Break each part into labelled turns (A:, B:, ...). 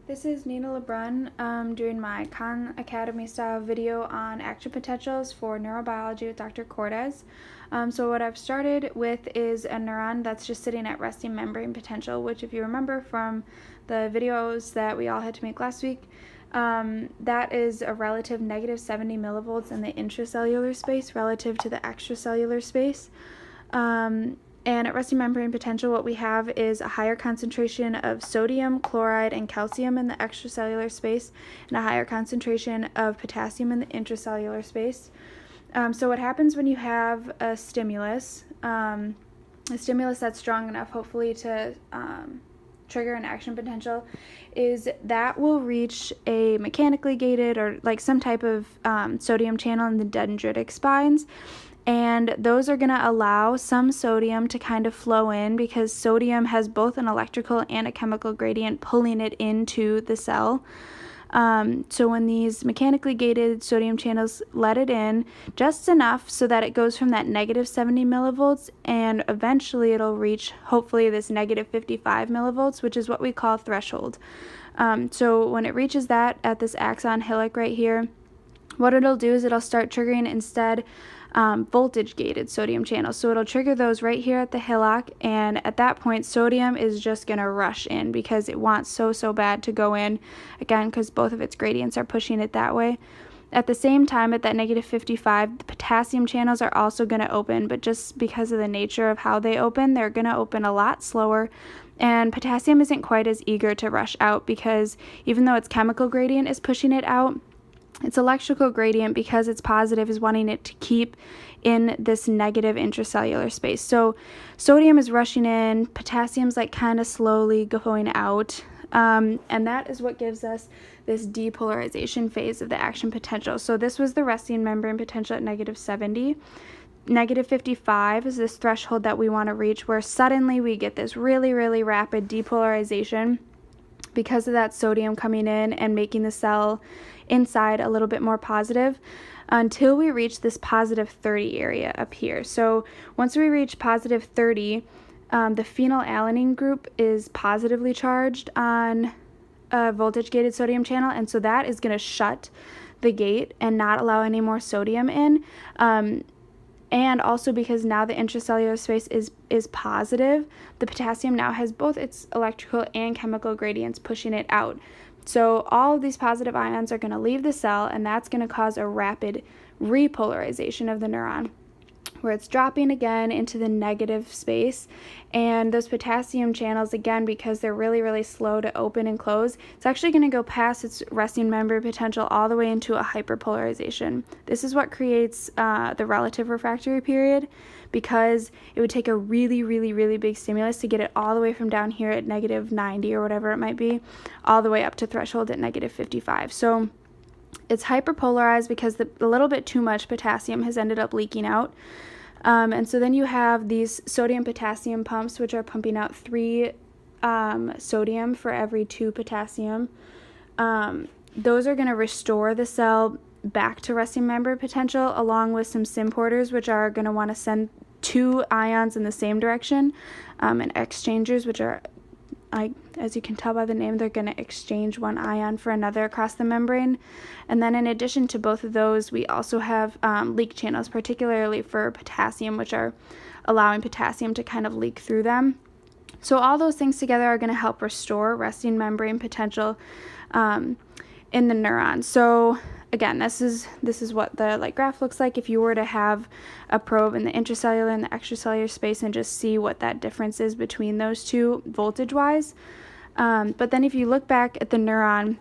A: This is Nina LeBrun doing my Khan Academy style video on action potentials for neurobiology with Dr. Cortez. So what I've started with is a neuron that's just sitting at resting membrane potential, which if you remember from the videos that we all had to make last week, that is a relative negative 70 millivolts in the intracellular space relative to the extracellular space. And at resting membrane potential, what we have is a higher concentration of sodium, chloride, and calcium in the extracellular space, and a higher concentration of potassium in the intracellular space. So what happens when you have a stimulus that's strong enough, hopefully, to trigger an action potential, is that will reach a mechanically gated or like some type of sodium channel in the dendritic spines. And those are going to allow some sodium to kind of flow in because sodium has both an electrical and a chemical gradient pulling it into the cell. So when these mechanically gated sodium channels let it in just enough so that it goes from that negative 70 millivolts and eventually it'll reach hopefully this negative 55 millivolts, which is what we call threshold. So when it reaches that at this axon hillock right here, what it'll do is it'll start triggering instead voltage gated sodium channels. So it'll trigger those right here at the hillock, and at that point sodium is just going to rush in because it wants so bad to go in, again because both of its gradients are pushing it that way. At the same time, at that negative 55, the potassium channels are also going to open, but just because of the nature of how they open, they're going to open a lot slower. And potassium isn't quite as eager to rush out because even though its chemical gradient is pushing it out, its electrical gradient, because it's positive, is wanting it to keep in this negative intracellular space. So sodium is rushing in, potassium's like kind of slowly going out, and that is what gives us this depolarization phase of the action potential. So this was the resting membrane potential at negative 70. Negative 55 is this threshold that we want to reach where suddenly we get this really rapid depolarization because of that sodium coming in and making the cell inside a little bit more positive until we reach this positive 30 area up here. So once we reach positive 30, the phenylalanine group is positively charged on a voltage-gated sodium channel, and so that is going to shut the gate and not allow any more sodium in. And also because now the intracellular space is positive, the potassium now has both its electrical and chemical gradients pushing it out. So all of these positive ions are going to leave the cell, and that's going to cause a rapid repolarization of the neuron, where it's dropping again into the negative space. And those potassium channels, again, because they're really slow to open and close, it's actually going to go past its resting membrane potential all the way into a hyperpolarization. This is what creates the relative refractory period, because it would take a really big stimulus to get it all the way from down here at negative 90 or whatever it might be, all the way up to threshold at negative 55. So it's hyperpolarized because a little bit too much potassium has ended up leaking out. And so then you have these sodium-potassium pumps, which are pumping out 3 sodium for every 2 potassium. Those are going to restore the cell back to resting membrane potential, along with some symporters, which are going to want to send 2 ions in the same direction, and exchangers, which are, as you can tell by the name, they're going to exchange 1 ion for another across the membrane. And then in addition to both of those, we also have leak channels, particularly for potassium, which are allowing potassium to kind of leak through them. So all those things together are going to help restore resting membrane potential in the neuron. So again, this is what the graph looks like if you were to have a probe in the intracellular and the extracellular space and just see what that difference is between those two voltage-wise. But then if you look back at the neuron,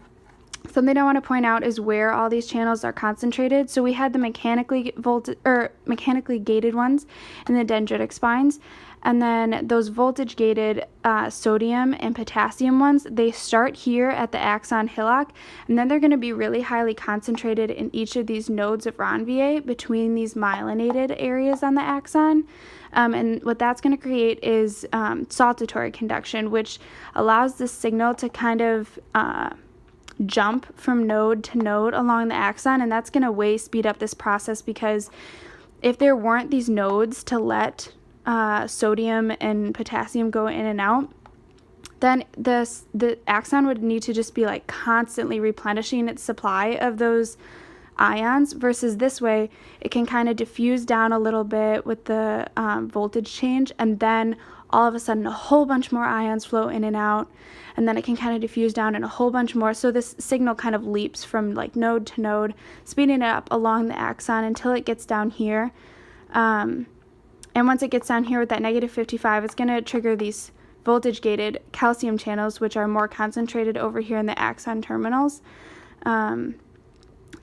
A: something I want to point out is where all these channels are concentrated. So we had the mechanically gated ones in the dendritic spines, and then those voltage-gated sodium and potassium ones, they start here at the axon hillock, and then they're going to be really highly concentrated in each of these nodes of Ranvier between these myelinated areas on the axon. And what that's going to create is saltatory conduction, which allows the signal to kind of jump from node to node along the axon, and that's going to way speed up this process, because if there weren't these nodes to let sodium and potassium go in and out, then the axon would need to just be like constantly replenishing its supply of those ions, versus this way it can kind of diffuse down a little bit with the voltage change, and then all of a sudden a whole bunch more ions flow in and out, and then it can kind of diffuse down and a whole bunch more. So this signal kind of leaps from like node to node, speeding it up along the axon until it gets down here. And once it gets down here with that -55, it's going to trigger these voltage gated calcium channels, which are more concentrated over here in the axon terminals.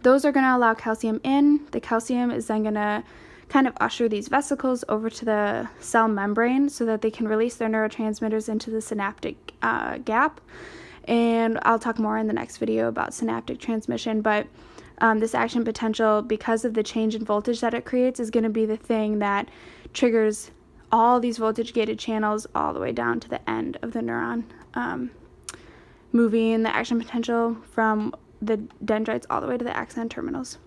A: Those are going to allow calcium in. The calcium is then going to kind of usher these vesicles over to the cell membrane so that they can release their neurotransmitters into the synaptic gap. And I'll talk more in the next video about synaptic transmission, but this action potential, because of the change in voltage that it creates, is going to be the thing that triggers all these voltage gated channels all the way down to the end of the neuron, moving the action potential from the dendrites all the way to the axon terminals.